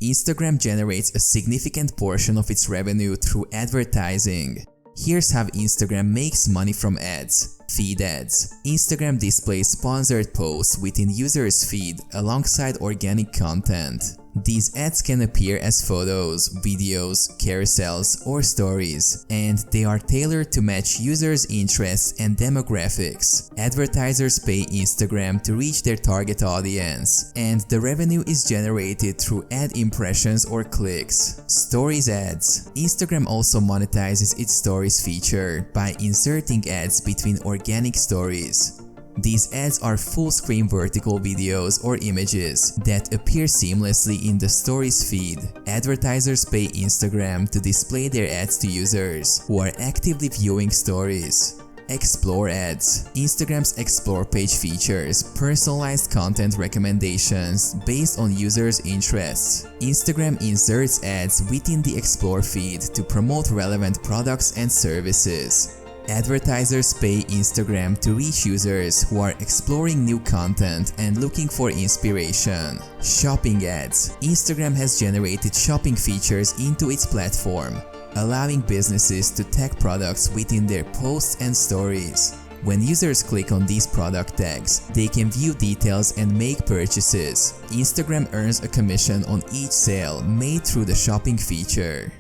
Instagram generates a significant portion of its revenue through advertising. Here's how Instagram makes money from ads. Feed ads. Instagram displays sponsored posts within users' feed alongside organic content. These ads can appear as photos, videos, carousels, or stories, and they are tailored to match users' interests and demographics. Advertisers pay Instagram to reach their target audience, and the revenue is generated through ad impressions or clicks. Stories ads. Instagram also monetizes its stories feature by inserting ads between organic stories. These ads are full-screen vertical videos or images that appear seamlessly in the stories feed. Advertisers pay Instagram to display their ads to users who are actively viewing stories. Explore ads. Instagram's Explore page features personalized content recommendations based on users' interests. Instagram inserts ads within the Explore feed to promote relevant products and services. Advertisers pay Instagram to reach users who are exploring new content and looking for inspiration. Shopping ads. Instagram has generated shopping features into its platform, allowing businesses to tag products within their posts and stories. When users click on these product tags, they can view details and make purchases. Instagram earns a commission on each sale made through the shopping feature.